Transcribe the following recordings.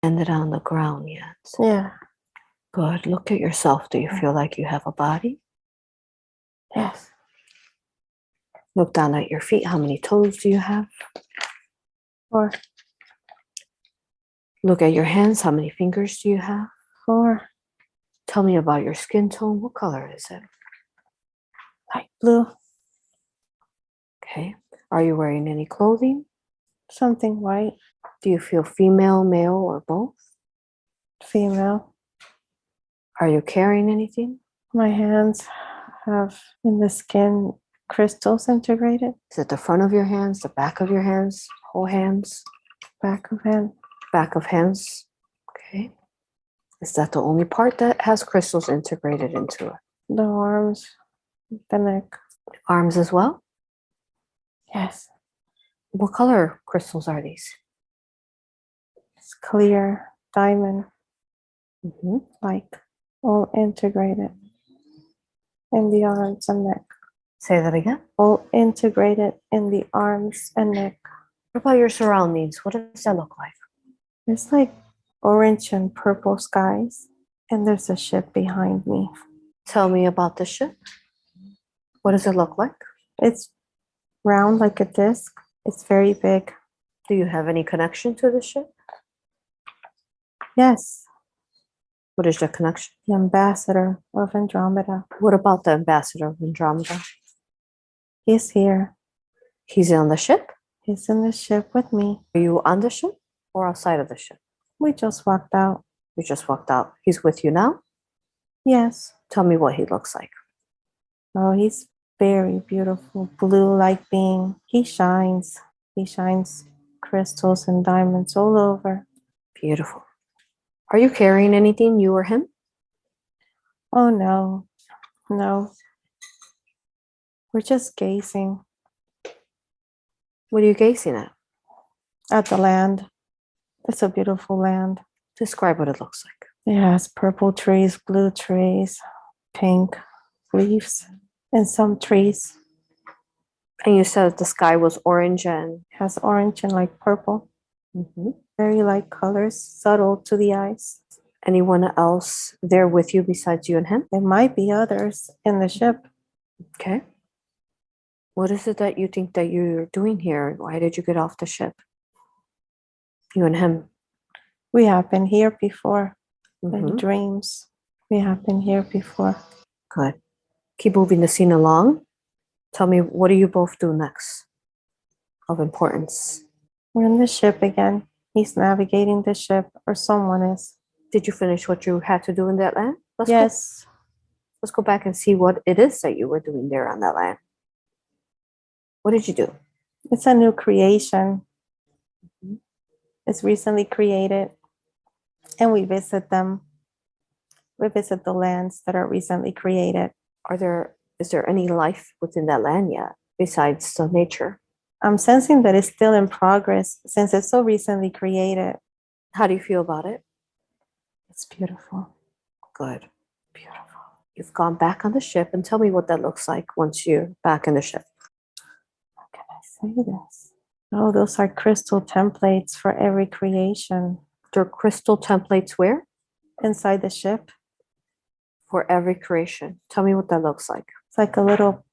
Landed on the ground yet? Yeah. Good. Look at yourself. Do you feel like you have a body? Yes. Look down at your feet. How many toes do you have? 4. Look at your hands. How many fingers do you have? 4. Tell me about your skin tone. What color is it? Light blue. Okay. Are you wearing any clothing? Something white. Do you feel female, male, or both? Female. Are you carrying anything? My hands have in the skin crystals integrated. Is it the front of your hands, the back of your hands, whole hands? Back of hand. Back of hands. Okay. Is that the only part that has crystals integrated into it? The arms. The neck. Arms as well? Yes. What color crystals are these? It's clear diamond. Mm-hmm. Like all integrated in the arms and neck. Say that again. All integrated in the arms and neck. What about your surroundings? What does that look like? It's like orange and purple skies, and there's a ship behind me. Tell me about the ship. What does it look like? It's round like a disc. It's very big. Do you have any connection to the ship? Yes. What is the connection? The ambassador of Andromeda. What about the ambassador of Andromeda? He's here. He's on the ship? He's in the ship with me. Are you on the ship or outside of the ship? We just walked out. You just walked out. He's with you now? Yes. Tell me what he looks like. Oh, he's very beautiful. Blue-like being. He shines. He shines crystals and diamonds all over. Beautiful. Are you carrying anything, you or him? Oh, no. No. We're just gazing. What are you gazing at? At the land. It's a beautiful land. Describe what it looks like. It has purple trees, blue trees, pink leaves, and some trees. And you said the sky was orange and... It has orange and like purple. Mm-hmm. Very light colors, subtle to the eyes. Anyone else there with you besides you and him? There might be others in the ship. Okay. What is it that you think that you're doing here? Why did you get off the ship? You and him. We have been here before. Mm-hmm. In dreams. We have been here before. Good. Keep moving the scene along. Tell me, what do you both do next of importance? We're in the ship again. He's navigating the ship, or someone is. Did you finish what you had to do in that land? Yes. Let's go back and see what it is that you were doing there on that land. What did you do? It's a new creation. Mm-hmm. It's recently created. And we visit them. We visit the lands that are recently created. Is there any life within that land yet, besides the nature? I'm sensing that it's still in progress since it's so recently created. How do you feel about it? It's beautiful. Good. Beautiful. You've gone back on the ship, and tell me what that looks like once you're back in the ship. How can I say this? Oh, those are crystal templates for every creation. There are crystal templates where? Inside the ship. For every creation. Tell me what that looks like. It's like a little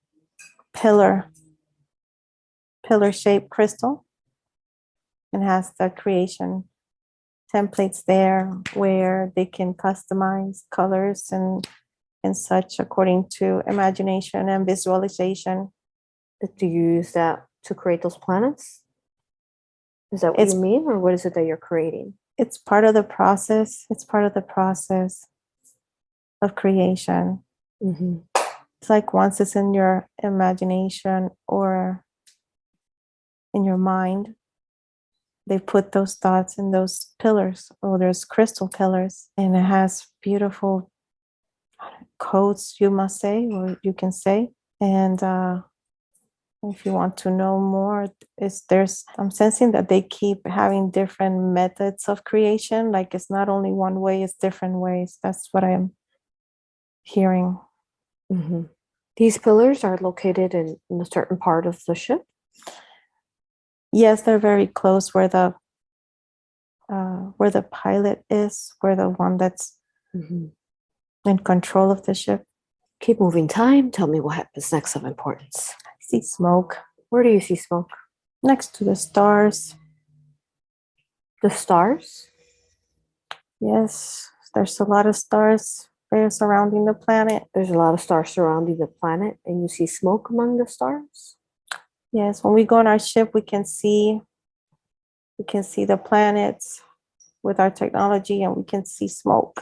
pillar-shaped crystal. It has the creation templates there where they can customize colors and such according to imagination and visualization. Do you use that to create those planets? Is that what you mean, or what is it that you're creating? It's part of the process. It's part of the process of creation. Mm-hmm. It's like once it's in your imagination or in your mind, they put those thoughts in those pillars, or there's crystal pillars, and it has beautiful codes, you must say, or you can say. And if you want to know more, I'm sensing that they keep having different methods of creation. Like it's not only one way, it's different ways. That's what I'm hearing. Mm-hmm. These pillars are located in a certain part of the ship? Yes, they're very close where the where the pilot is, where the one that's Mm-hmm. in control of the ship. Keep moving time. Tell me what happens next of importance. I see smoke Where do you see smoke? next to the stars. The stars? Yes, there's a lot of stars there surrounding the planet. There's a lot of stars surrounding the planet, and you see smoke among the stars? Yes, when we go on our ship, we can see the planets with our technology, and we can see smoke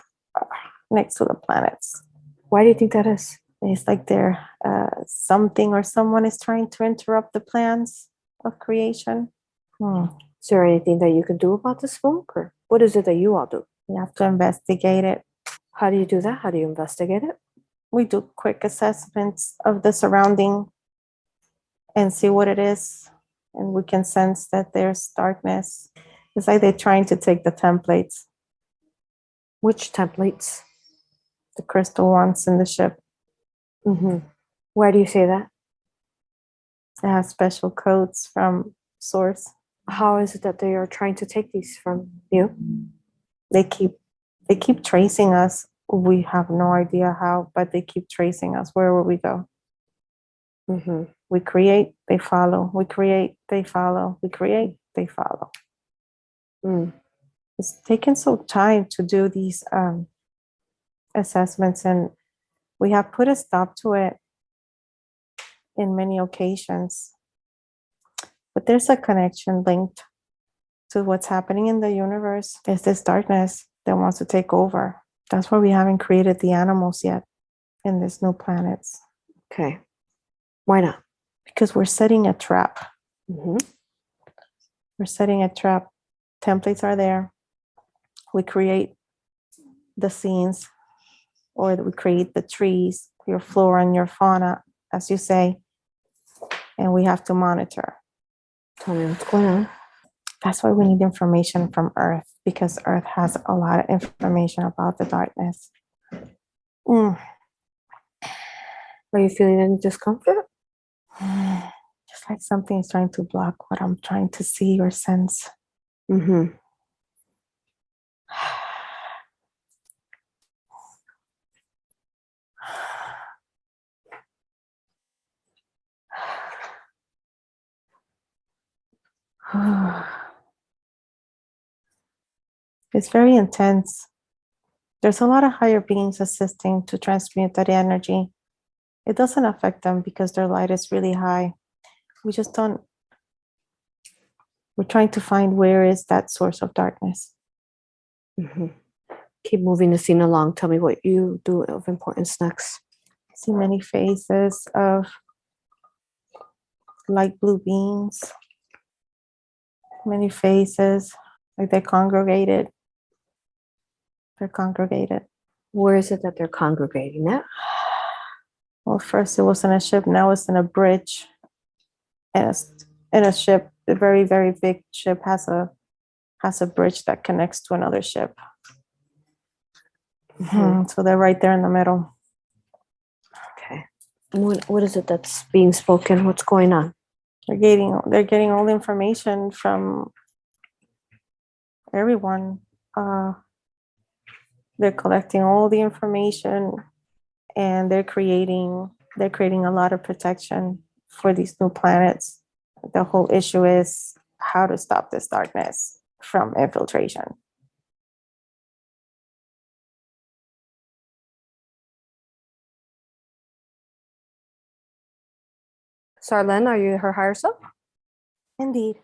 next to the planets. Why do you think that is? It's like there something or someone is trying to interrupt the plans of creation. Is there anything that you can do about the smoke, or what is it that you all do? We have to investigate it. How do you do that? How do you investigate it? We do quick assessments of the surrounding and see what it is. And we can sense that there's darkness. It's like they're trying to take the templates, Which templates? the crystal ones in the ship. Mm-hmm. Why do you say that? It has special codes from source. How is it that they are trying to take these from you? They keep tracing us. We have no idea how, but they keep tracing us wherever we go. Mm-hmm. We create, they follow. We create, they follow. We create, they follow. Mm. It's taken some time to do these assessments, and we have put a stop to it in many occasions. But there's a connection linked to what's happening in the universe. There's this darkness that wants to take over. That's why we haven't created the animals yet in these new planets. Okay. Why not? Because we're setting a trap. Mm-hmm. We're setting a trap. Templates are there. We create the scenes, or we create the trees, your flora and your fauna, as you say, and we have to monitor. Tell me what's going on. That's why we need information from Earth, because Earth has a lot of information about the darkness. Are you feeling any discomfort? Just like something is trying to block what I'm trying to see or sense. Mm-hmm. It's very intense. There's a lot of higher beings assisting to transmute that energy. It doesn't affect them because their light is really high. We just don't. We're trying to find where is that source of darkness. Mm-hmm. Keep moving the scene along. Tell me what you do of importance next. I see many faces of light blue beings. Many faces, like they're congregated. They're congregated. Where is it that they're congregating at? Well, first it was in a ship, now it's in a bridge. And it's in a ship, a very, very big ship has a bridge that connects to another ship. Mm-hmm. So they're right there in the middle. Okay. What is it that's being spoken? What's going on? They're getting all the information from everyone. They're collecting all the information, and they're creating a lot of protection for these new planets. The whole issue is how to stop this darkness from infiltration. Sarlen, are you her higher self? Indeed.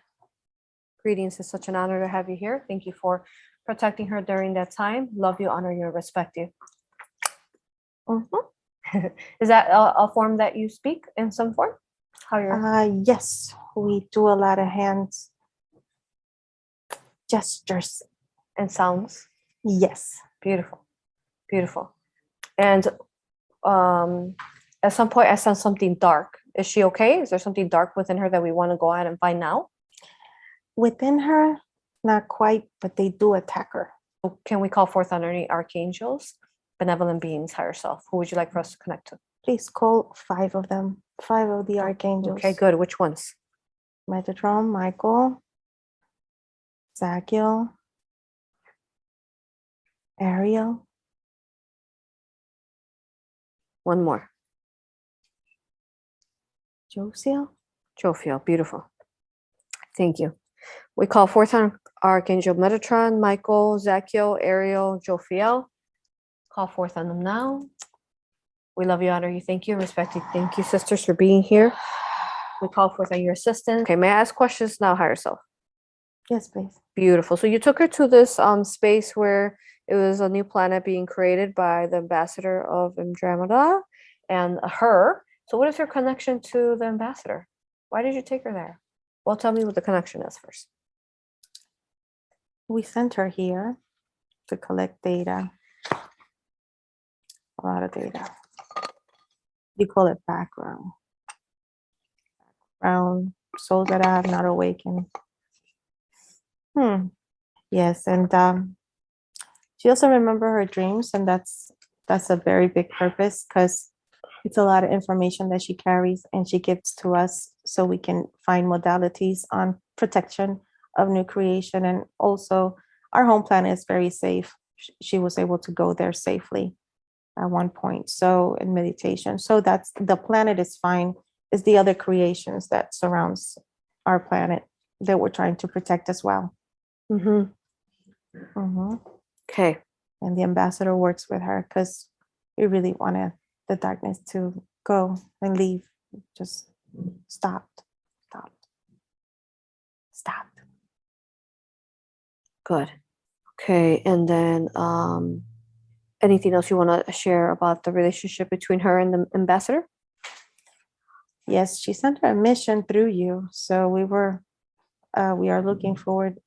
Greetings. It's such an honor to have you here. Thank you for protecting her during that time. Love you, honor you, and respect you. Mm-hmm. Is that a form that you speak in some form? How you're Yes, we do a lot of hands gestures. and sounds? Yes. Beautiful. Beautiful. And at some point, I sense something dark. Is she okay? Is there something dark within her that we want to go ahead and find now? Within her, not quite, but they do attack her. Can we call forth on any archangels, benevolent beings, higher self? Who would you like for us to connect to? Please call 5 of them, 5 of the archangels. Okay, good. Which ones? Metatron, Michael, Zachiel, Ariel. One more. Josiel. Jophiel. Beautiful. Thank you. We call forth Archangel Metatron, Michael, Zachiel, Ariel, Jophiel. Call forth on them now. We love you, honor you, thank you, respect you. Thank you, sisters, for being here. We call forth on your assistance. Okay, may I ask questions now, higher self? Yes, please. Beautiful. So you took her to this space where it was a new planet being created by the ambassador of Andromeda and her. So what is her connection to the ambassador? Why did you take her there? Well, tell me what the connection is first. We sent her here to collect data. A lot of data. We call it background. Background, souls that I have not awakened. Yes, and she also remember her dreams, and that's a very big purpose, because it's a lot of information that she carries and she gives to us so we can find modalities on protection of new creation. And also our home planet is very safe. She was able to go there safely at one point. So in meditation, so that's the planet is fine. It's the other creations that surrounds our planet that we're trying to protect as well. Okay. And the ambassador works with her because we really want the darkness to go and leave. Just stop. Good. Okay, and then anything else you want to share about the relationship between her and the ambassador? Yes, she sent her a mission through you. So we are looking forward.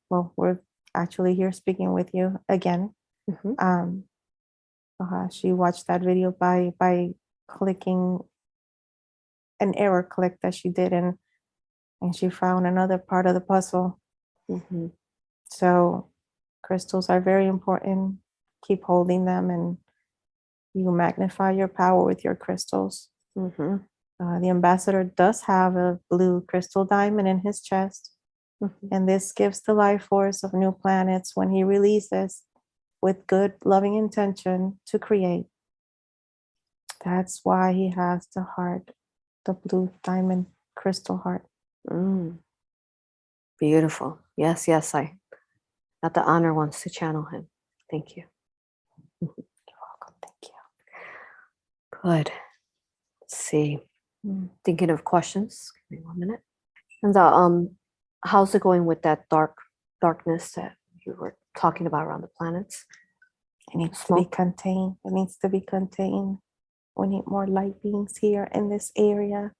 Well, we're actually here speaking with you again. She watched that video by clicking an error click that she did, and she found another part of the puzzle. So crystals are very important. Keep holding them, and you magnify your power with your crystals. The ambassador does have a blue crystal diamond in his chest, and this gives the life force of new planets when he releases with good, loving intention to create. That's why he has the heart, the blue diamond crystal heart. Beautiful. Yes, I got the honor once to channel him. Thank you. You're welcome. Thank you. Good. Let's see. Thinking of questions. Give me 1 minute. And how's it going with that darkness that you were talking about around the planets? It needs to be contained. It needs to be contained. We need more light beings here in this area.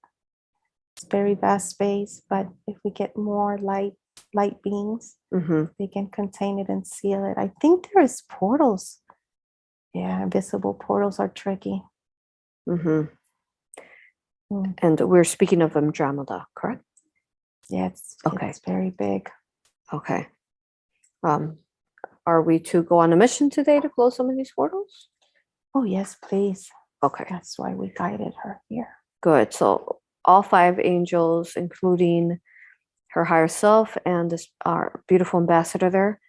It's very vast space, but if we get more light beings, they can contain it and seal it. I think there is portals. Yeah, invisible portals are tricky. And we're speaking of Andromeda, correct? Yes. Okay. It's very big. Okay. Are we to go on a mission today to close some of these portals? Oh, yes, please. Okay. That's why we guided her here. Good. So all 5 angels, including her higher self and our beautiful ambassador there,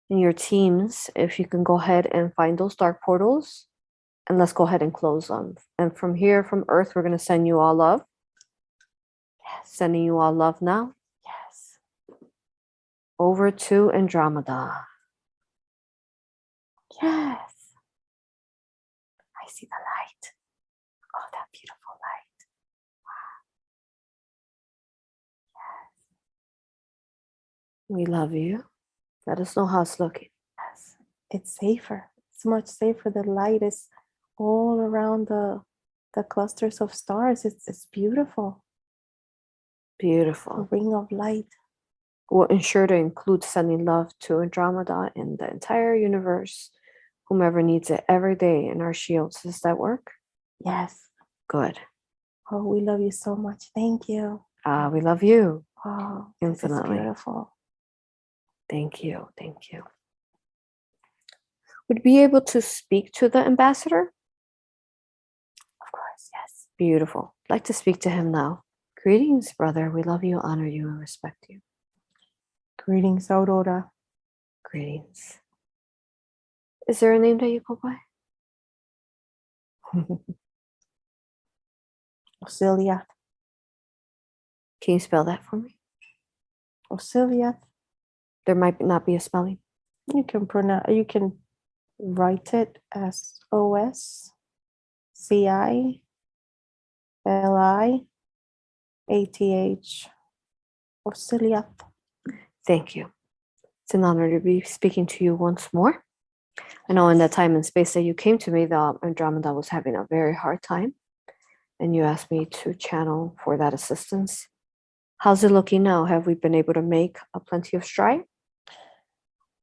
and your teams, if you can go ahead and find those dark portals, and let's go ahead and close them. And from here, from Earth, we're going to send you all love. Yes. Sending you all love now. Yes. Over to Andromeda. Yes. I see the light. Oh, that beautiful light. Wow. Yes. We love you. Let us know how it's looking. Yes. It's safer. It's much safer. The light is all around the clusters of stars. It's beautiful. Beautiful. A ring of light. We'll ensure to include sending love to Andromeda in the entire universe, whomever needs it every day in our shields. Does that work? Yes. Good. Oh, we love you so much. Thank you. We love you. Oh, infinitely. this is beautiful. Thank you. Thank you. Would you be able to speak to the ambassador? Of course, yes. Beautiful. I'd like to speak to him now. Greetings, brother. We love you, honor you, and respect you. Greetings, Aurora. Greetings. Is there a name that you go by? Auxilia. Can you spell that for me? Auxilia. There might not be a spelling. You can write it as OSCILIATH. Auxilia. Thank you. It's an honor to be speaking to you once more. I know in that time and space that you came to me, the Andromeda was having a very hard time, and you asked me to channel for that assistance. How's it looking now? Have we been able to make a plenty of stride?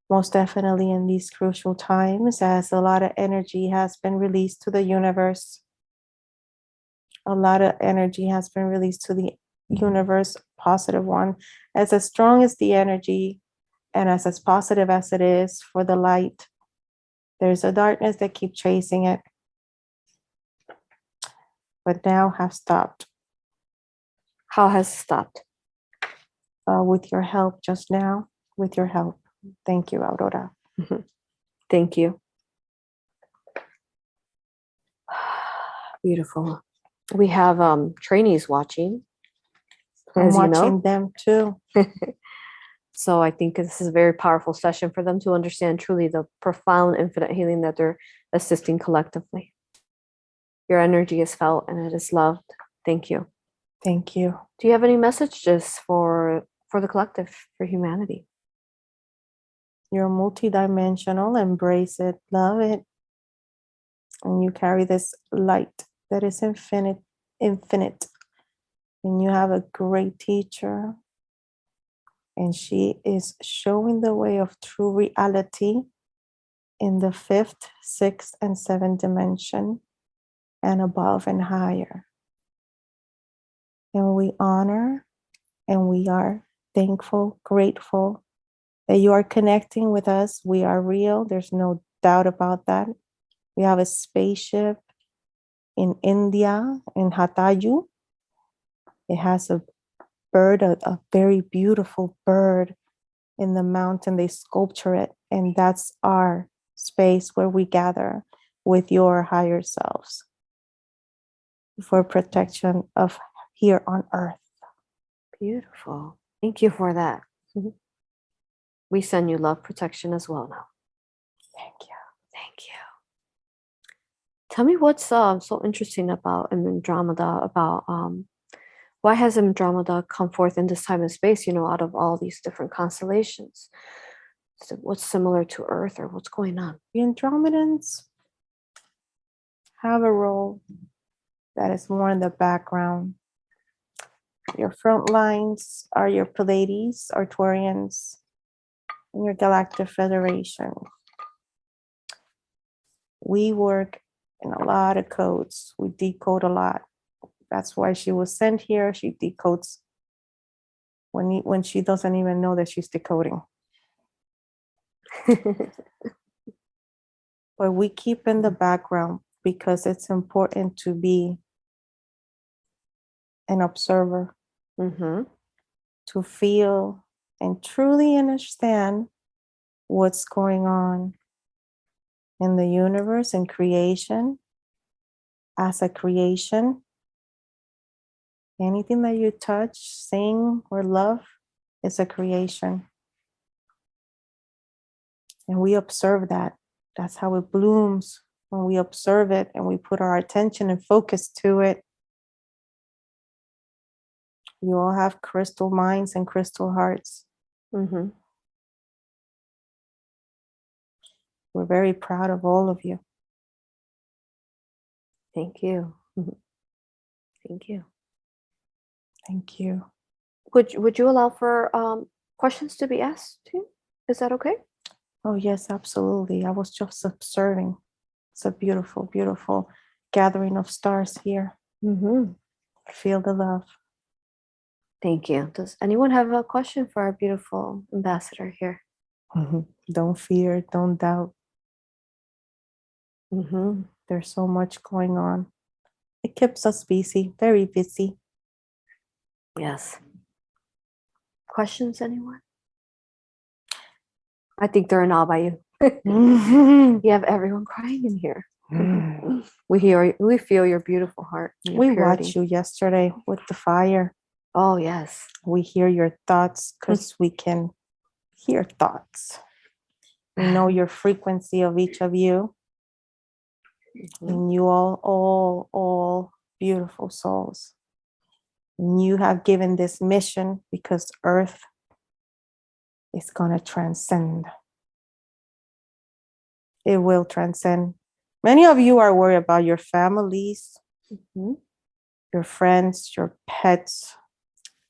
Most definitely in these crucial times, as a lot of energy has been released to the universe. A lot of energy has been released to the universe, positive one. As strong as the energy and as positive as it is for the light, there's a darkness that keeps chasing it, but now have stopped. How has it stopped? With your help just now, with your help. Thank you, Aurora. Thank you. Beautiful. We have trainees watching, I'm as you watching know. them too. So I think this is a very powerful session for them to understand truly the profound infinite healing that they're assisting collectively. Your energy is felt and it is loved. Thank you. Thank you. Do you have any messages for the collective, for humanity? You're multidimensional. Embrace it. Love it. And you carry this light that is infinite. And you have a great teacher. And she is showing the way of true reality in the 5th, 6th, and 7th dimension and above and higher. And we honor and we are thankful, grateful that you are connecting with us. We are real. There's no doubt about that. We have a spaceship in India, in Hatayu. It has a bird, a very beautiful bird in the mountain. They sculpture it, and that's our space where we gather with your higher selves for protection of here on Earth. Beautiful. Thank you for that. We send you love, protection as well now. Thank you. Thank you. Tell me what's so interesting about Andromeda, about why has Andromeda come forth in this time and space, out of all these different constellations? So what's similar to Earth or what's going on? The Andromedans have a role that is more in the background. Your front lines are your Pleiades, Arcturians, and your Galactic Federation. We work in a lot of codes. We decode a lot. That's why she was sent here. She decodes when she doesn't even know that she's decoding. But we keep in the background because it's important to be an observer, to feel and truly understand what's going on in the universe and creation. As a creation, anything that you touch, sing, or love is a creation. And we observe that. That's how it blooms when we observe it and we put our attention and focus to it. You all have crystal minds and crystal hearts. We're very proud of all of you. Thank you. Thank you. Thank you. Would you allow for questions to be asked too? Is that okay? Oh, yes, absolutely. I was just observing. It's a beautiful, beautiful gathering of stars here. Feel the love. Thank you. Does anyone have a question for our beautiful ambassador here? Don't fear, don't doubt. There's so much going on. It keeps us busy, very busy. Yes. Questions, anyone? I think they're in awe by you. You have everyone crying in here. We feel your beautiful heart. And your We purity. watched you yesterday with the fire. Oh yes. We hear your thoughts because we can hear thoughts. We know your frequency of each of you. And you all beautiful souls. And you have given this mission because Earth is going to transcend. It will transcend. Many of you are worried about your families, your friends, your pets.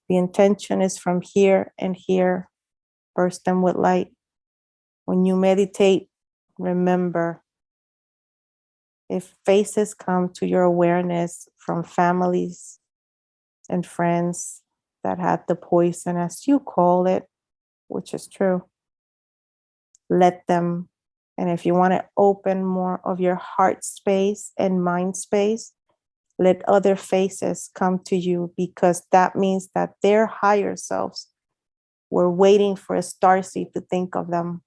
The intention is from here and here, burst them with light. When you meditate, remember, if faces come to your awareness from families and friends that had the poison, as you call it, which is true, let them. And if you want to open more of your heart space and mind space, let other faces come to you, because that means that their higher selves were waiting for a starseed to think of them.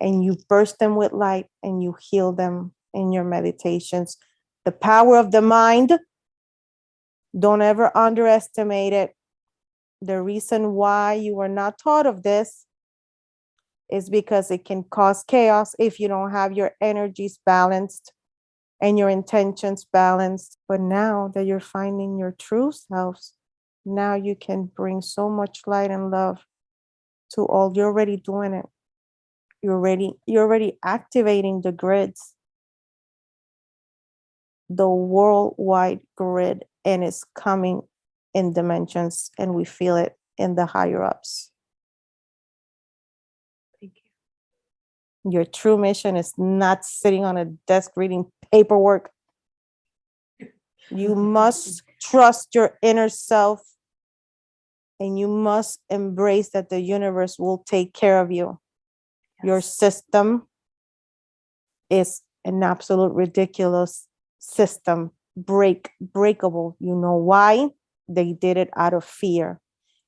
And you burst them with light and you heal them in your meditations. The power of the mind, don't ever underestimate it. The reason why you were not taught of this is because it can cause chaos if you don't have your energies balanced and your intentions balanced. But now that you're finding your true selves, now you can bring so much light and love to all. You're already doing it. You're already activating the grids, the worldwide grid, and it's coming in dimensions, and we feel it in the higher ups. Thank you. Your true mission is not sitting on a desk reading paperwork. You must trust your inner self, and you must embrace that the universe will take care of you. Yes. Your system is an absolute ridiculous system, breakable. You know why? They did it out of fear.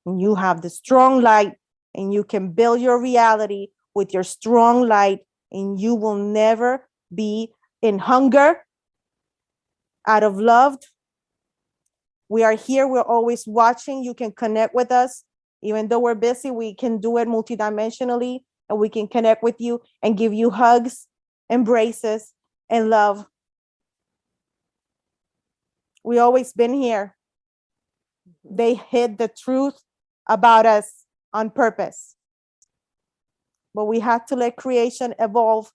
And you have the strong light, and you can build your reality with your strong light, and you will never be in hunger, out of love. We are here. We're always watching. You can connect with us. Even though we're busy, we can do it multidimensionally, and we can connect with you and give you hugs, embraces, and love. We always been here. They hid the truth about us on purpose. But we had to let creation evolve,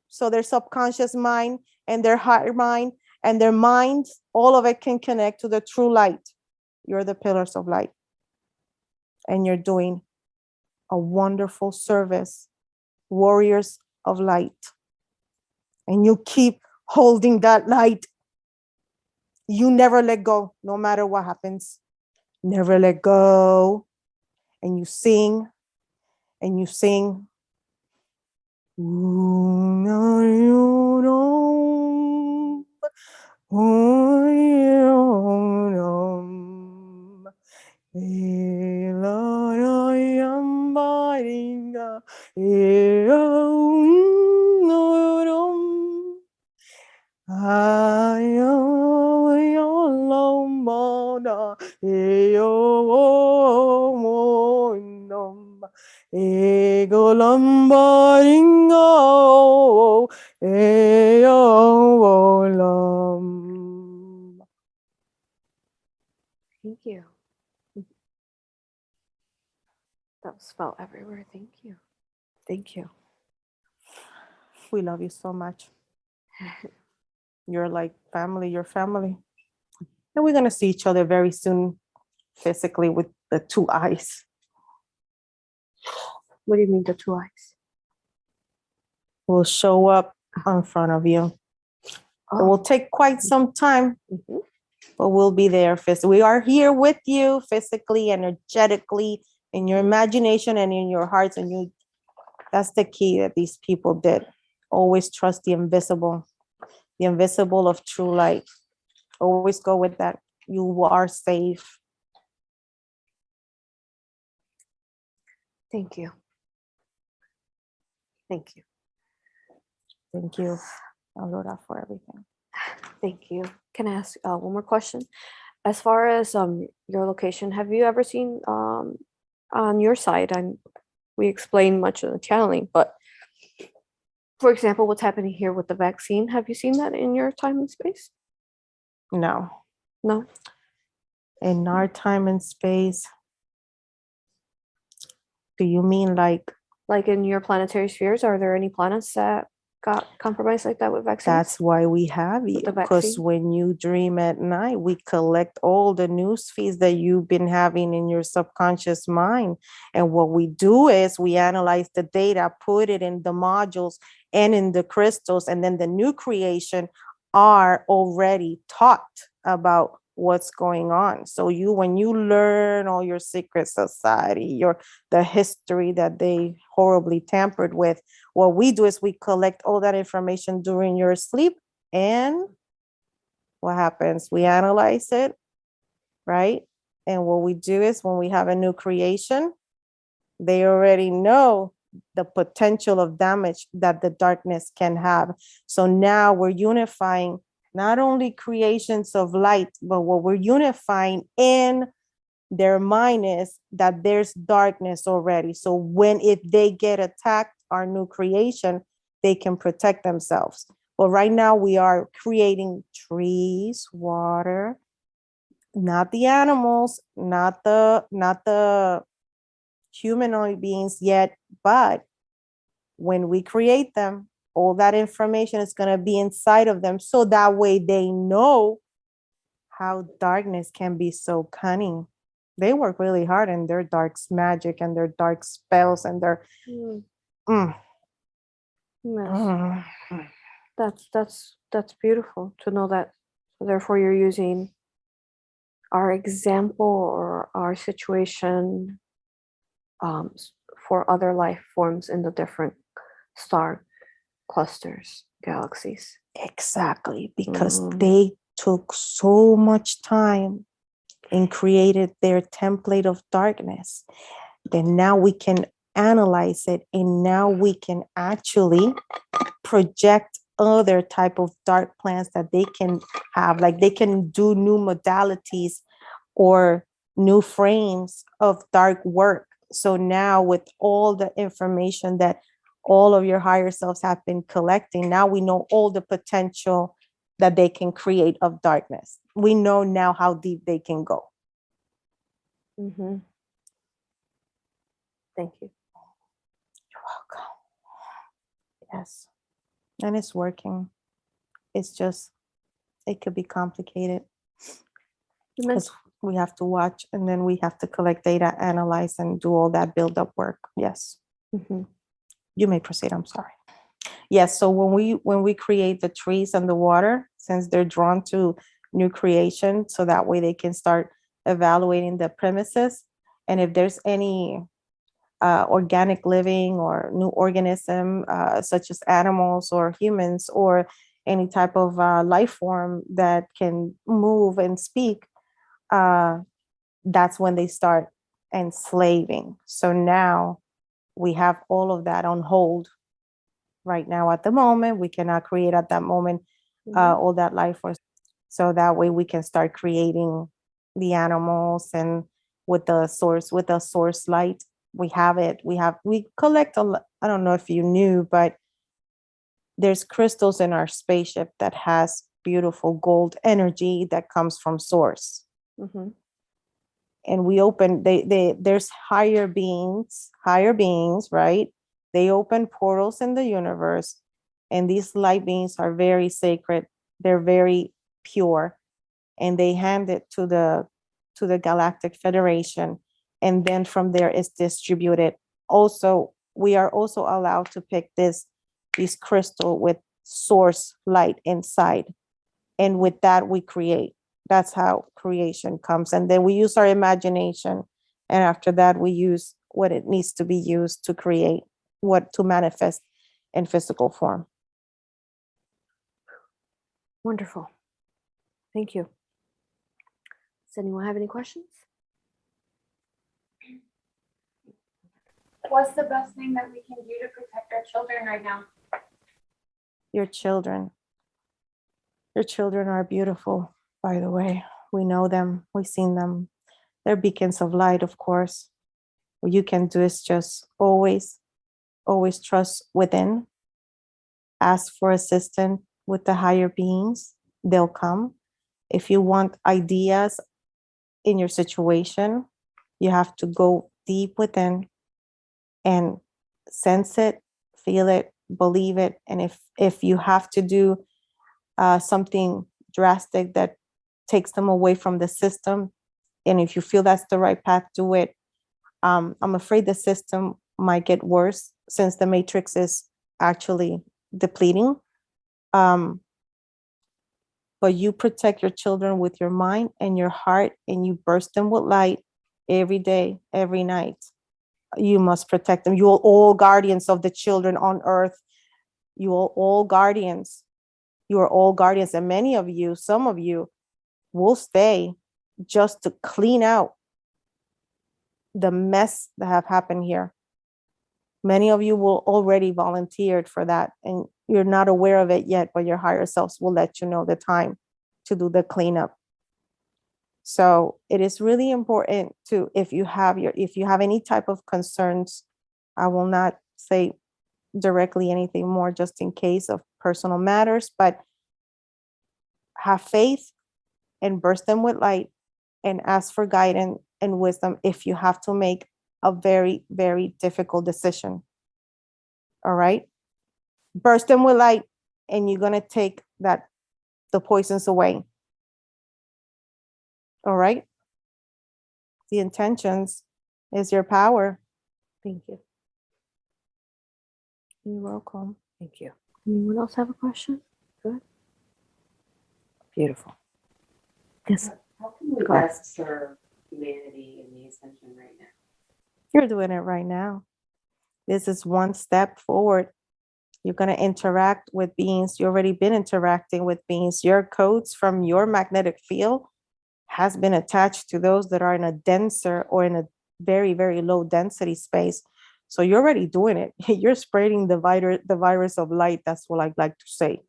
so their subconscious mind and their higher mind and their minds, all of it can connect to the true light. You're the pillars of light. And you're doing a wonderful service, warriors of light. And you keep holding that light. You never let go, no matter what happens. Never let go. And you sing, and you sing. Thank you. That was felt everywhere. Thank you. Thank you. We love you so much. You're like family, your family. And we're going to see each other very soon, physically, with the two eyes. What do you mean, the two eyes? Will show up in front of you. It will take quite some time, but we'll be there physically. We are here with you physically, energetically, in your imagination and in your hearts. And that's the key that these people did. Always trust the invisible of true light. Always go with that. You are safe. Thank you. Thank Thank you. Thank you, Aurora, for everything. Thank you. Can I ask one more question? As far as your location, have you ever seen on your side? We explain much of the channeling, but for example, what's happening here with the vaccine? Have you seen that in your time and space? No, No. in our time and space, do you mean like Like in your planetary spheres, are there any planets that got compromised like that with vaccines? that's why we have you? the Because vaccine? when you dream at night, we collect all the news feeds that you've been having in your subconscious mind. And what we do is we analyze the data, put it in the modules and in the crystals, and then the new creation are already taught about what's going on. So when you learn all your secret society, the history that they horribly tampered with, what we do is we collect all that information during your sleep, and what happens? We analyze it, right? And what we do is when we have a new creation, they already know the potential of damage that the darkness can have. So now we're unifying not only creations of light, but what we're unifying in their mind is that there's darkness already. So if they get attacked, our new creation, they can protect themselves. But right now we are creating trees, water, not the animals, not the humanoid beings yet, but when we create them, all that information is going to be inside of them. So that way they know how darkness can be so cunning. They work really hard in their dark magic and their dark spells and their Yes. mm. That's beautiful to know that. So therefore, you're using our example or our situation for other life forms in the different star clusters, galaxies. Exactly, because Mm. they took so much time and created their template of darkness. Then now we can analyze it, and now we can actually project other type of dark plans that they can have, like they can do new modalities or new frames of dark work. So now with all the information that all of your higher selves have been collecting, now we know all the potential that they can create of darkness. We know now how deep they can go. Mm-hmm. Thank you. You're welcome. Yes. And it's working. It's just, it could be complicated You because we have to watch and then we have to collect data, analyze, and do all that build up work. Yes. mentioned. You may proceed. I'm sorry. Yes. So when we create the trees and the water, since they're drawn to new creation, so that way they can start evaluating the premises. And if there's any organic living or new organism, such as animals or humans or any type of life form that can move and speak, that's when they start enslaving. So now we have all of that on hold right now. At the moment, we cannot create at that moment all that life force. So that way we can start creating the animals, and with the source light, we have it. We collect I don't know if you knew, but there's crystals in our spaceship that has beautiful gold energy that comes from source. Mm-hmm. And we open there's higher beings, right? They open portals in the universe, and these light beings are very sacred. They're very pure, and they hand it to the Galactic Federation, and then from there it's distributed. Also, we are also allowed to pick this crystal with source light inside, and with that we create. That's how creation comes. And then we use our imagination, and after that we use what it needs to be used to create, what to manifest in physical form. Wonderful. Thank you. Does anyone have any questions? What's the best thing that we can do to protect our children right now? Your children. Your children are beautiful, by the way. We know them. We've seen them. They're beacons of light, of course. What you can do is just always trust within. Ask for assistance with the higher beings. They'll come. If you want ideas in your situation, you have to go deep within and sense it, feel it, believe it. And if you have to do something drastic that takes them away from the system, and if you feel that's the right path, do it. I'm afraid the system might get worse since the matrix is actually depleting. But you protect your children with your mind and your heart, and you burst them with light every day, every night. You must protect them. You are all guardians of the children on earth. You are all guardians. You are all guardians. And many of you, some of you, will stay just to clean out the mess that have happened here. Many of you will already volunteered for that, and you're not aware of it yet, but your higher selves will let you know the time to do the cleanup. So it is really important to, if you have any type of concerns, I will not say directly anything more just in case of personal matters, but have faith and burst them with light and ask for guidance and wisdom if you have to make a very, very difficult decision. All right? Burst them with light, and you're going to take the poisons away. All right? The intentions is your power. Thank you. You're welcome. Thank you. Anyone else have a question? Good. Beautiful. Yes. How can we Go ahead. best serve humanity in the ascension right now? You're doing it right now. This is one step forward. You're going to interact with beings. You've already been interacting with beings. Your codes from your magnetic field has been attached to those that are in a denser or in a very, very low density space. So you're already doing it. You're spreading the virus of light. That's what I like to say.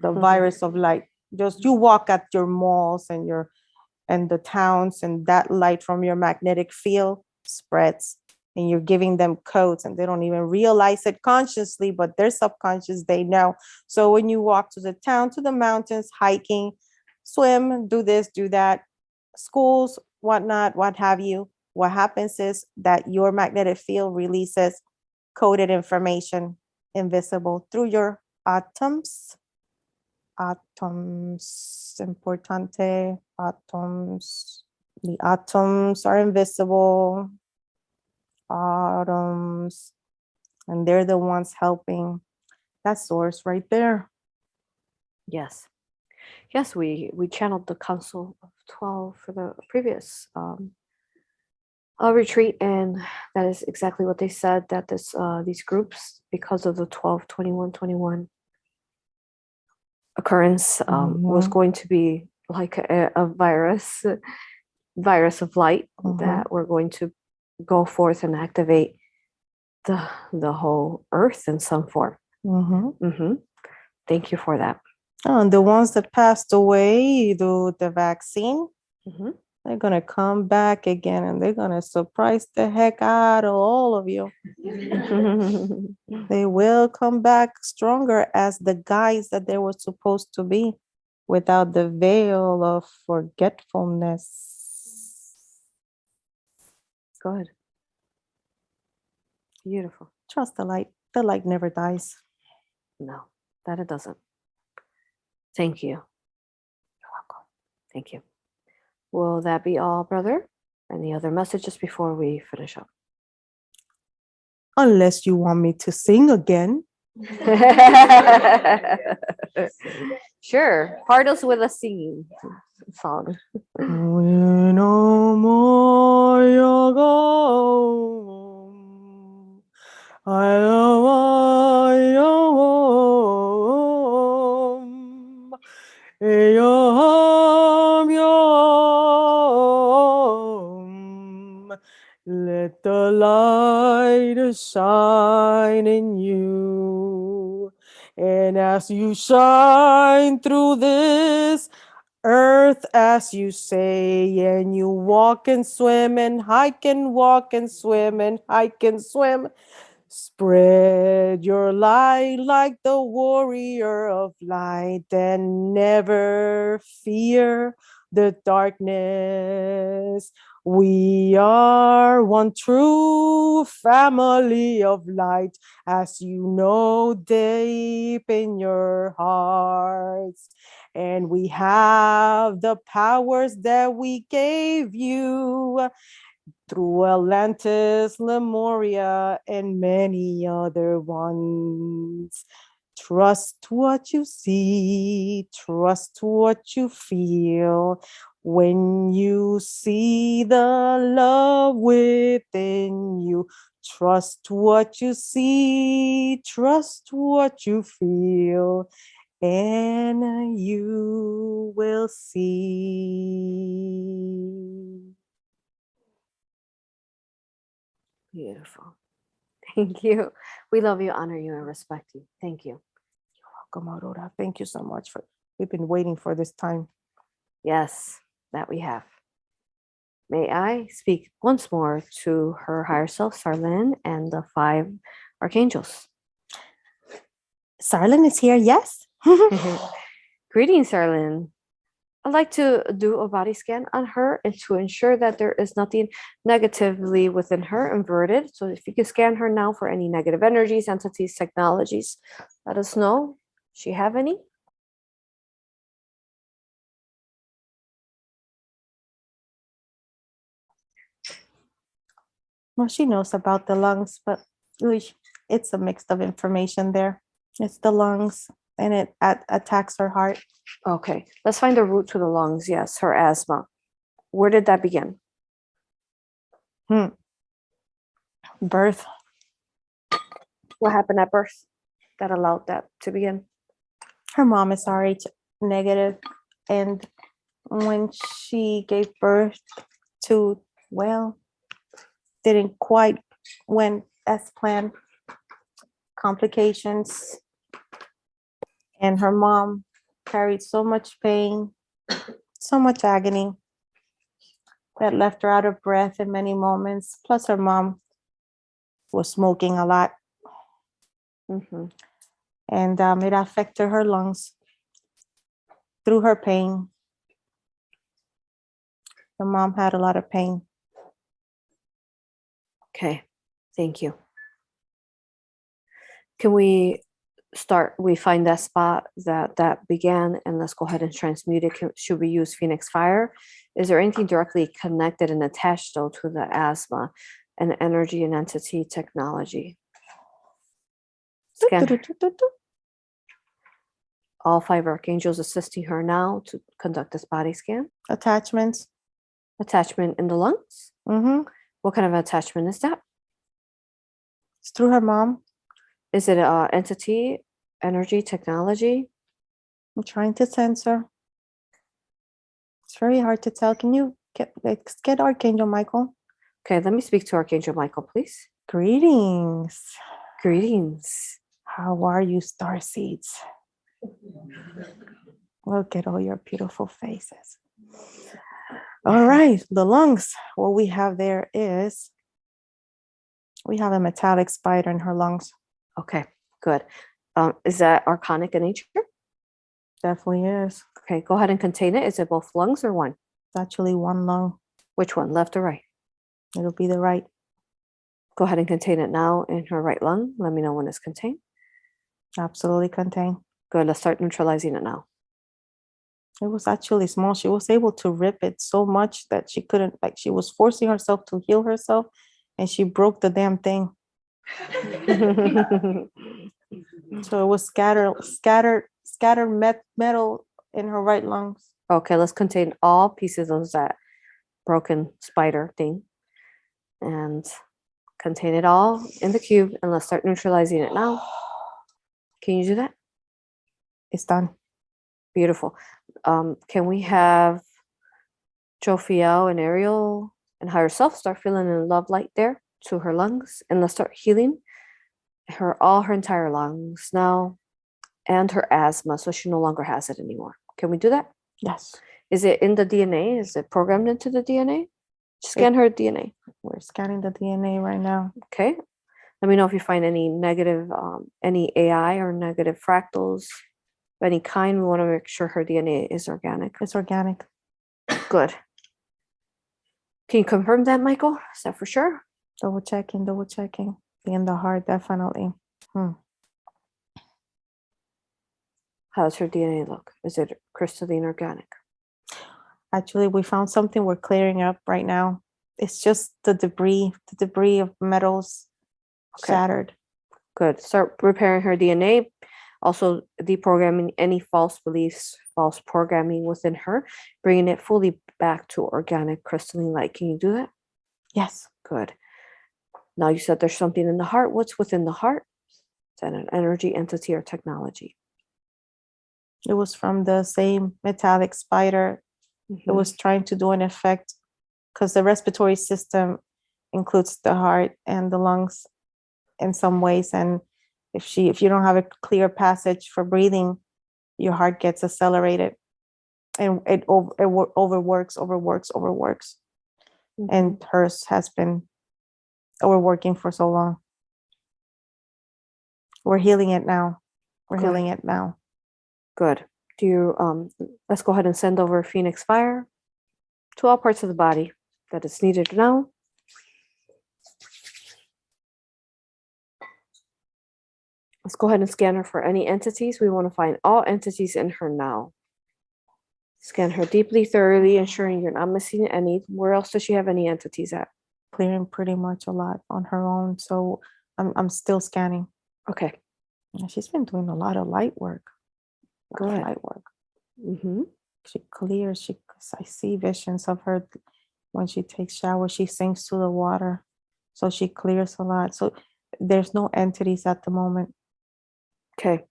The virus of light. Just you walk at your malls and the towns, and that light from your magnetic field spreads, and you're giving them codes, and they don't even realize it consciously, but their subconscious, they know. So when you walk to the town, to the mountains, hiking, swim, do this, do that, schools, whatnot, what have you, what happens is that your magnetic field releases coded information, invisible, through your atoms. Atoms, importante, atoms. The atoms are invisible. Atoms. And they're the ones helping. That source right there. Yes. Yes, we channeled the Council of 12 for the previous retreat, and that is exactly what they said, that these groups, because of the 12-21-21 occurrence, was going to be like a virus of light, that we're going to go forth and activate the whole earth in some form. Thank you for that. And the ones that passed away, the vaccine, they're going to come back again, and they're going to surprise the heck out of all of you. They will come back stronger as the guys that they were supposed to be, without the veil of forgetfulness. Good. Beautiful. Trust the light. The light never dies. No, that it doesn't. Thank you. You're welcome. Thank you. Will that be all, brother? Any other messages before we finish up? Unless you want me to sing again. Sure. Part us with a singing song. When let the light shine in you. And as you shine through this earth, as you say, and you walk and swim and hike and walk and swim and hike and swim, spread your light like the warrior of light and never fear the darkness. We are one true family of light, as you know deep in your hearts. And we have the powers that we gave you through Atlantis, Lemuria, and many other ones. Trust what you see, trust what you feel. When you see the love within you, trust what you see, trust what you feel, and you will see. Beautiful. Thank you. We love you, honor you, and respect you. Thank you. Welcome, Aurora. Thank you so much we've been waiting for this time. Yes, that we have. May I speak once more to her higher self, Sarlin, and the 5 archangels. Sarlin is here, yes? Greetings, Sarlin. I'd like to do a body scan on her and to ensure that there is nothing negatively within her inverted. So if you can scan her now for any negative energies, entities, technologies, let us know. She have any? Well, she knows about the lungs, but it's a mix of information there. It's the lungs, and it attacks her heart. Okay, let's find the root to the lungs. Yes, her asthma. Where did that begin? Birth. What happened at birth that allowed that to begin? Her mom is Rh negative, and when she gave birth to, well, didn't quite went as planned. Complications, and her mom carried so much pain, so much agony that left her out of breath in many moments. Plus, her mom was smoking a lot, Mm-hmm. and it affected her lungs through her pain. The mom had a lot of pain. Okay, thank you. Can we find that spot that began, and let's go ahead and transmute it. Should we use Phoenix Fire? Is there anything directly connected and attached though to the asthma and energy and entity technology? Scan all 5 archangels assisting her now to conduct this body scan. Attachments. Attachment in the lungs? What kind of attachment is that? It's through her mom. Is it a entity, energy, technology? I'm trying to sense her. It's very hard to tell. Can you get Archangel Michael? Okay, let me speak to Archangel Michael, please. Greetings. Greetings. How are you, star seeds? Look at all your beautiful faces. All right, the lungs. What we have there is, we have a metallic spider in her lungs. Okay, good. Is that archonic in nature? Definitely is. Okay, go ahead and contain it. Is it both lungs or one? It's actually one lung. Which one, left or right? It'll be the right. Go ahead and contain it now in her right lung. Let me know when it's contained. Absolutely contained. Good, let's start neutralizing it now. It was actually small. She was able to rip it so much that she couldn't, like she was forcing herself to heal herself, and she broke the damn thing. So it was scattered metal in her right lungs. Okay, let's contain all pieces of that broken spider thing and contain it all in the cube, and let's start neutralizing it now. Can you do that? It's done. Beautiful. Can we have Jophiel and Ariel and higher self start feeling the love light there to her lungs, and let's start healing all her entire lungs now, and her asthma, so she no longer has it anymore. Can we do that? Yes, Is it in the DNA? Is it programmed into the DNA? Scan her DNA. we're scanning the DNA right now. Okay. Let me know if you find any negative, any AI or negative fractals of any kind. We want to make sure her DNA is organic. It's organic. Good. Can you confirm that, Michael? Is that for sure? Double checking, double checking. In the heart, definitely. How does her DNA look? Is it crystalline organic? Actually, we found something we're clearing up right now. It's just the debris of metals Okay. shattered. Good. Start repairing her DNA. Also, deprogramming any false beliefs, false programming within her, bringing it fully back to organic crystalline light. Can you do that? Yes. Good. Now you said there's something in the heart. What's within the heart? Is that an energy, entity, or technology? It was from the same metallic spider. It Mhm. was trying to do an effect because the respiratory system includes the heart and the lungs in some ways. And if you don't have a clear passage for breathing, your heart gets accelerated and it overworks. Mhm. And hers has been overworking for so long. We're healing it now. We're Good. healing it now. Good. Do you let's go ahead and send over Phoenix Fire to all parts of the body that is needed now. Let's go ahead and scan her for any entities. We want to find all entities in her now. Scan her deeply, thoroughly, ensuring you're not missing any. Where else does she have any entities at? Clearing pretty much a lot on her own. So I'm still scanning. Okay. And she's been doing a lot of light work. A lot of Good. light work. Mm-hmm. She clears. I see visions of her when she takes showers. She sinks to the water, so she clears a lot. So there's no entities at the moment. Okay.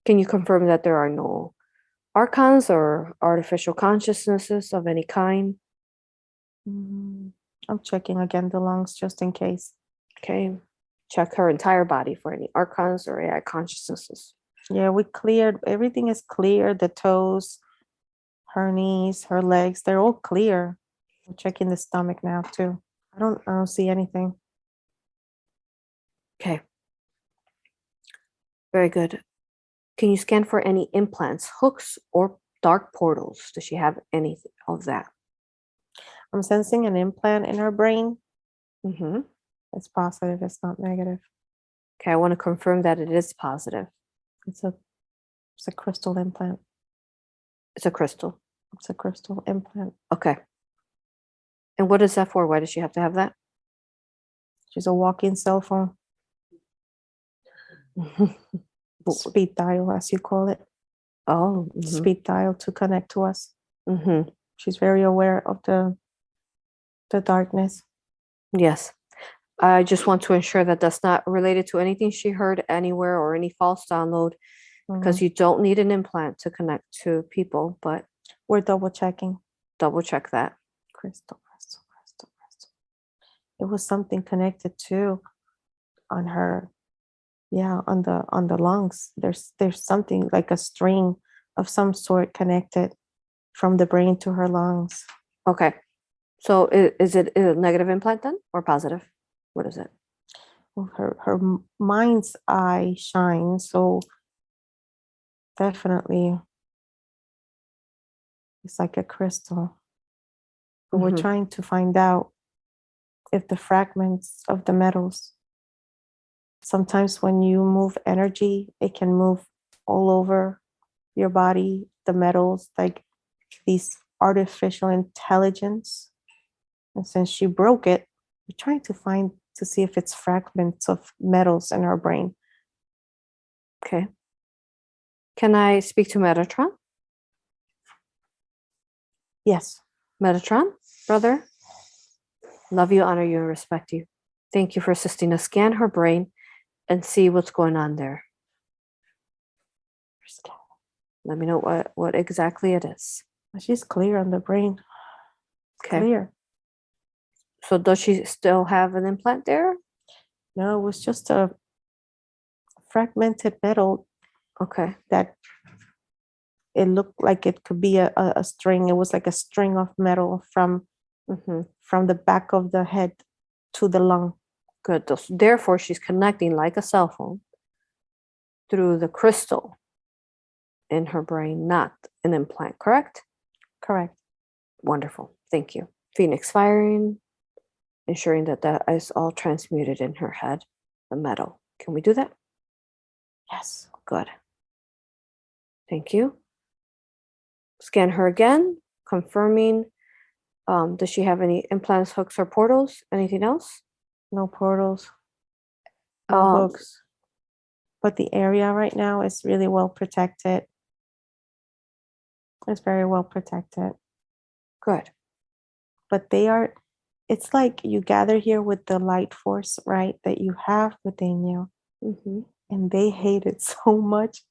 Can you confirm that there are no archons or artificial consciousnesses of any kind? I'm checking again the lungs just in case. Okay. Check her entire body for any archons or AI consciousnesses. Yeah, we cleared. Everything is clear. The toes, her knees, her legs, they're all clear. I'm checking the stomach now too. I don't see anything. Okay. Very good. Can you scan for any implants, hooks, or dark portals? Does she have any of that? I'm sensing an implant in her brain. Mm-hmm. It's positive. It's not negative. Okay, I want to confirm that it is positive. It's a crystal implant. It's a crystal. It's a crystal implant. Okay. And what is that for? Why does she have to have that? She's a walking cell phone. Speed dial, as you call it. Oh. Mm-hmm. Speed dial to connect to us. Mm-hmm. She's very aware of the darkness. Yes. I just want to ensure that that's not related to anything she heard anywhere or any false download, because you don't need an implant to connect to people, but We're double checking. double check that. Crystal. It was something connected to on her. Yeah, on the lungs. There's something like a string of some sort connected from the brain to her lungs. Okay. So is it a negative implant then or positive? What is it? Well, her mind's eye shines, so definitely it's like a crystal. But we're Mhm. trying to find out if the fragments of the metals, sometimes when you move energy, it can move all over your body, the metals, like these artificial intelligence. And since she broke it, we're trying to see if it's fragments of metals in her brain. Okay. Can I speak to Metatron? Yes. Metatron, brother? Love you, honor you, and respect you. Thank you for assisting us scan her brain and see what's going on there. Let me know what exactly it is. She's clear on the brain. Okay. Clear. So does she still have an implant there? No, it was just a fragmented metal Okay. that it looked like it could be a string. It was like a string of metal Mm-hmm. from the back of the head to the lung. Good. Therefore, she's connecting like a cell phone through the crystal in her brain, not an implant, correct? Correct. Wonderful. Thank you. Phoenix firing, ensuring that that is all transmuted in her head, the metal. Can we do that? Yes. Good. Thank you. Scan her again, confirming. Does she have any implants, hooks, or portals? Anything else? No portals, no Um, hooks. But the area right now is really well protected. It's very well protected. Good. But it's like you gather here with the light force, right, that you have within you. Mm-hmm. And they hate it so much.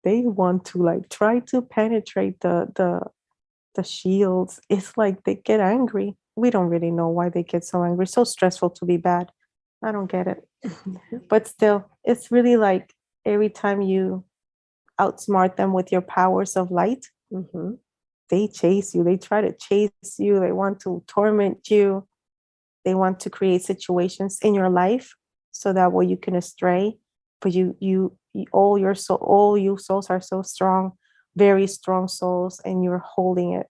They want to like try to penetrate the shields. It's like they get angry. We don't really know why they get so angry. So stressful to be bad. I don't get it. But still, it's really like every time you outsmart them with your powers of light, Mm-hmm. they chase you. They try to chase you. They want to torment you. They want to create situations in your life so that way you can astray. But all you souls are so strong, very strong souls, and you're holding it.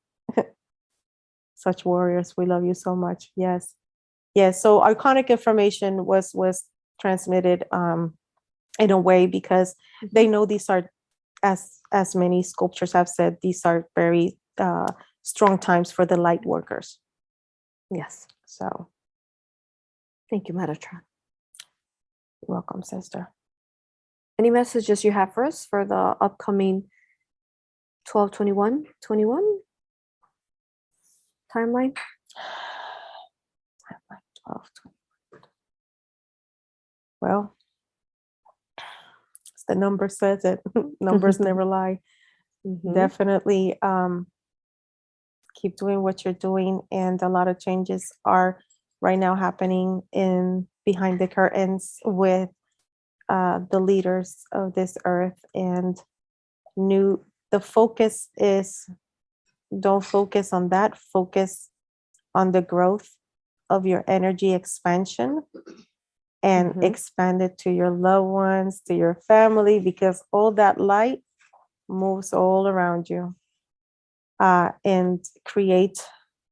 Such warriors, we love you so much. Yes, yes. So iconic information was transmitted in a way because they know these are, as many sculptures have said, these are very strong times for the light workers. Yes. So Thank you, Metatron. you're welcome, sister. Any messages you have for us for the upcoming 12/21/21 timeline? 12, 20. Well, as the number says it, numbers never lie. Mhm. Definitely keep doing what you're doing, and a lot of changes are right now happening in behind the curtains with the leaders of this earth. And the focus is, don't focus on that, focus on the growth of your energy expansion and Mhm. expand it to your loved ones, to your family, because all that light moves all around you. And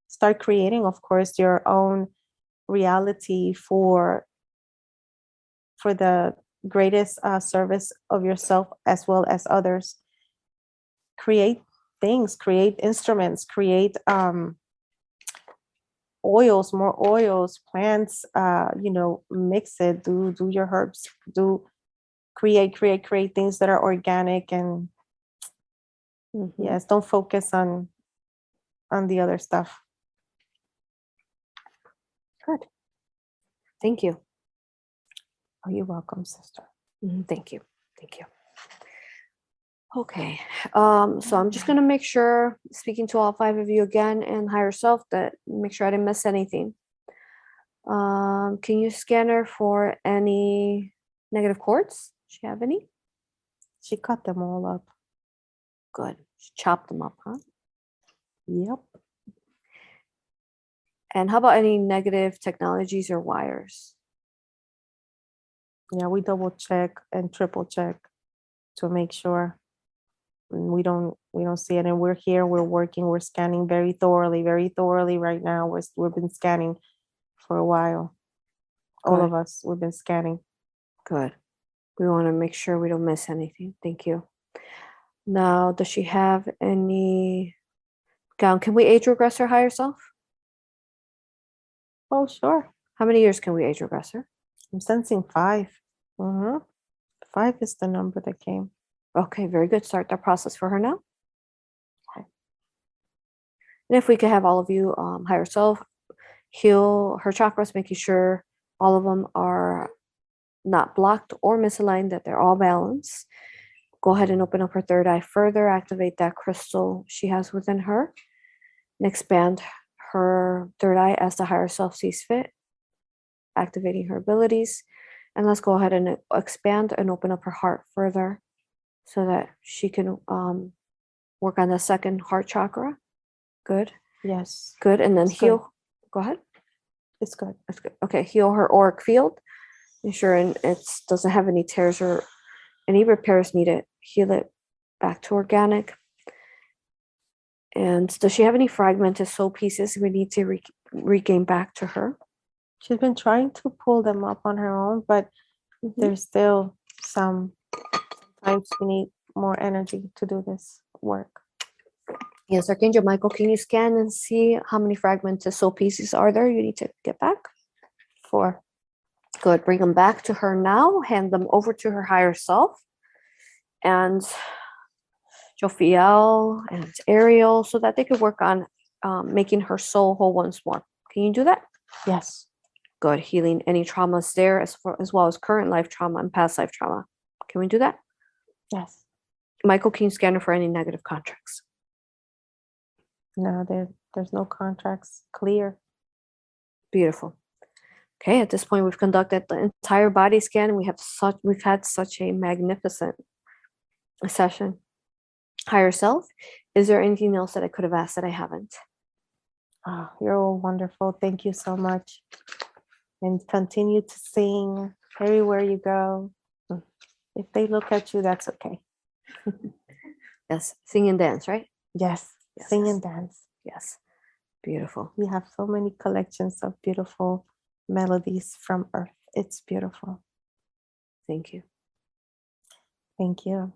start creating, of course, your own reality for the greatest service of yourself as well as others. Create things, create instruments, create oils, more oils, plants, mix it, do your herbs, create things that are organic. And Mhm. yes, don't focus on the other stuff. Good. Thank you. Oh, you're welcome, sister. Thank you. Thank you. Okay. So I'm just gonna make sure, speaking to all 5 of you again and higher self, that make sure I didn't miss anything. Can you scan her for any negative chords? Does she have any? She cut them all up. Good. She chopped them up, huh? Yep. And how about any negative technologies or wires? Yeah, we double check and triple check to make sure. And we don't see it. And we're here, we're working, we're scanning very thoroughly right now. We've been scanning for a while. All Good. of us, we've been scanning. Good. We want to make sure we don't miss anything. Thank you. Now, does she have any gown? Can we age regress her higher self? Oh, sure. How many years can we age regress her? I'm sensing 5. 5 is the number that came. Okay, very good. Start that process for her now. Okay. And if we could have all of you, higher self, heal her chakras, making sure all of them are not blocked or misaligned, that they're all balanced. Go ahead and open up her third eye further, activate that crystal she has within her, and expand her third eye as the higher self sees fit, activating her abilities. And let's go ahead and expand and open up her heart further so that she can work on the second heart chakra. Good, Yes, good. And then It's good. heal. Go ahead. it's good. That's good. Okay, heal her auric field. Ensuring it doesn't have any tears or any repairs needed. Heal it back to organic. And does she have any fragmented soul pieces we need to regain back to her? She's been trying to pull them up on her own, but there's still some. Sometimes we need more energy to do this work. Yes, Archangel Michael, can you scan and see how many fragmented soul pieces are there you need to get back? 4. Good. Bring them back to her now. Hand them over to her higher self. And Jophiel and Ariel, so that they could work on making her soul whole once more. Can you do that? Yes. Good. Healing any traumas there as well as current life trauma and past life trauma. Can we do that? Yes. Michael, can you scan her for any negative contracts? No, there's no contracts. Clear. Beautiful. Okay, at this point we've conducted the entire body scan. We've had such a magnificent session. Higher self, is there anything else that I could have asked that I haven't? Oh, you're all wonderful. Thank you so much. And continue to sing everywhere you go. If they look at you, that's okay. Yes, sing and dance, right? Yes. Yes, Sing yes. and dance. Yes, beautiful. We have so many collections of beautiful melodies from Earth. It's beautiful. Thank you. Thank you.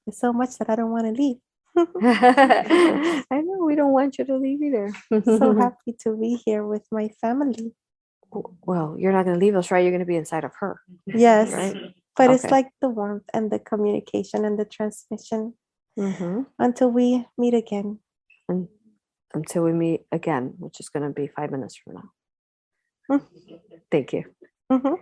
There's so much that I don't want to leave. I know we don't want you to leave either. So happy to be here with my family. Well, you're not going to leave us, right? You're going to be inside of her, Yes. right? But it's Okay. like the warmth and the communication and the transmission Mm-hmm. until we meet again. And until we meet again, which is going to be 5 minutes from now. Thank you. Mhm.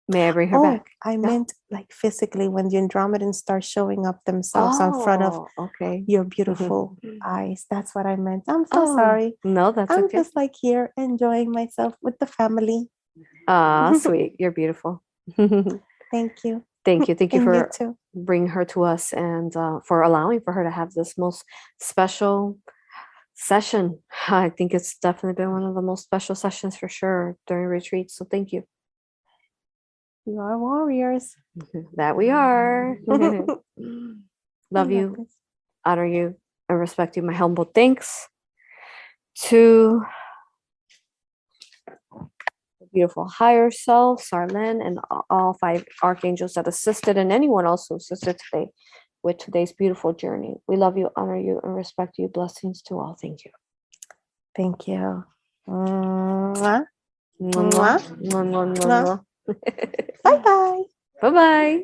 May I bring her Oh, back? I meant like physically when the Andromedans start showing up themselves in front of okay. your beautiful eyes. That's what I meant. I'm so Oh, sorry. No, that's I'm okay. just like here enjoying myself with the family. Ah, sweet. You're beautiful. Thank you. Thank you. Thank you And you for too. bringing her to us and for allowing for her to have this most special session. I think it's definitely been one of the most special sessions for sure during retreat. So thank you. You are warriors. That we are. I Love you, this. honor you, and respect you. My humble thanks to the beautiful higher self, Sarlin, and all 5 archangels that assisted, and anyone else who assisted today with today's beautiful journey. We love you, honor you, and respect you. Blessings to all. Thank you. Thank you. Mwah. Mwah, Mwah. mwah, mwah, mwah, Mwah. mwah. Bye bye. Bye-bye.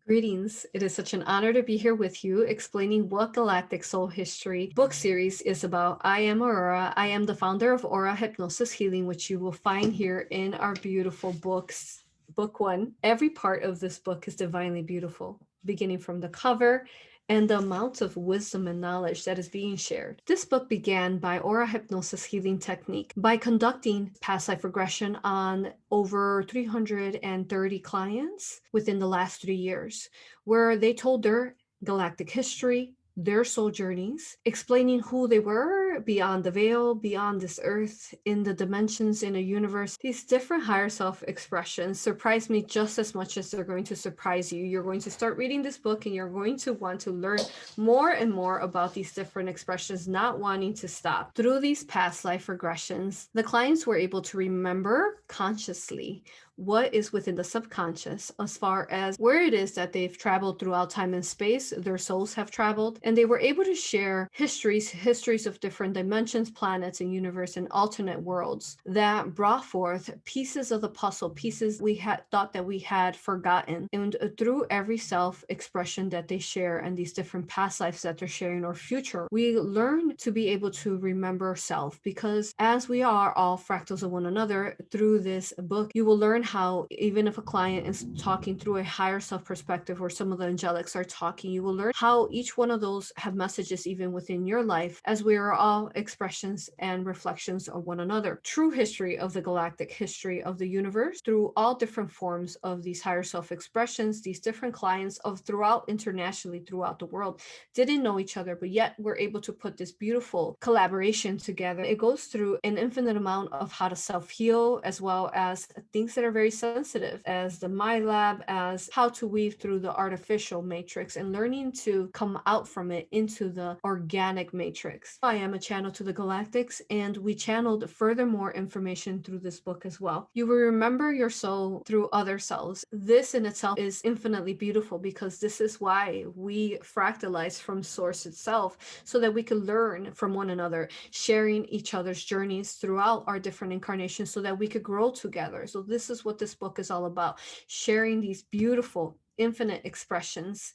Greetings. It is such an honor to be here with you explaining what Galactic Soul History book series is about. I am Aurora. I am the founder of A.U.R.A Hypnosis Healing, which you will find here in our beautiful books. Book 1. Every part of this book is divinely beautiful, beginning from the cover and the amount of wisdom and knowledge that is being shared. This book began by A.U.R.A Hypnosis Healing Technique by conducting past life regression on over 330 clients within the last 3 years, where they told their galactic history, their soul journeys, explaining who they were beyond the veil, beyond this earth, in the dimensions, in a universe. These different higher self expressions surprise me just as much as they're going to surprise you. You're going to start reading this book and you're going to want to learn more and more about these different expressions, not wanting to stop. Through these past life regressions, the clients were able to remember consciously what is within the subconscious as far as where it is that they've traveled throughout time and space, their souls have traveled, and they were able to share histories of different dimensions, planets, and universe and alternate worlds that brought forth pieces of the puzzle, pieces we had thought that we had forgotten. And through every self-expression that they share and these different past lives that they're sharing or future, we learn to be able to remember self, because as we are all fractals of one another, through this book, you will learn how even if a client is talking through a higher self perspective, or some of the angelics are talking, you will learn how each one of those have messages even within your life, as we are all expressions and reflections of one another. True history of the galactic history of the universe through all different forms of these higher self expressions, these different clients of throughout internationally throughout the world didn't know each other, but yet we're able to put this beautiful collaboration together. It goes through an infinite amount of how to self-heal, as well as things that are very sensitive, as the My Lab, as how to weave through the artificial matrix and learning to come out from it into the organic matrix. I am a channel to the galactics, and we channeled furthermore information through this book as well. You will remember your soul through other cells. This in itself is infinitely beautiful, because this is why we fractalize from source itself, so that we can learn from one another, sharing each other's journeys throughout our different incarnations, so that we could grow together. So this is what this book is all about, sharing these beautiful infinite expressions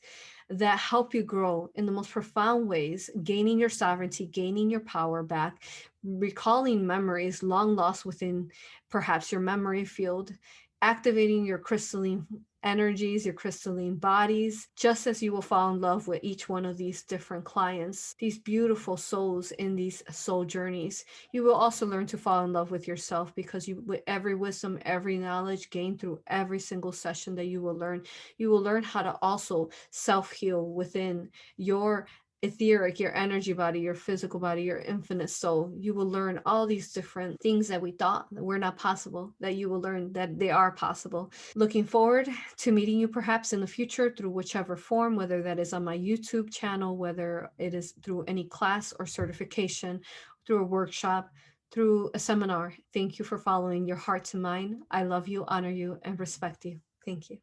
that help you grow in the most profound ways, gaining your sovereignty, gaining your power back, recalling memories long lost within perhaps your memory field, activating your crystalline energies, your crystalline bodies, just as you will fall in love with each one of these different clients, these beautiful souls in these soul journeys. You will also learn to fall in love with yourself, because you, with every wisdom, every knowledge gained through every single session that you will learn how to also self-heal within your etheric, your energy body, your physical body, your infinite soul. You will learn all these different things that we thought that were not possible, that you will learn that they are possible. Looking forward to meeting you perhaps in the future through whichever form, whether that is on my YouTube channel, whether it is through any class or certification, through a workshop, through a seminar. Thank you for following your heart to mine. I love you, honor you, and respect you. Thank you.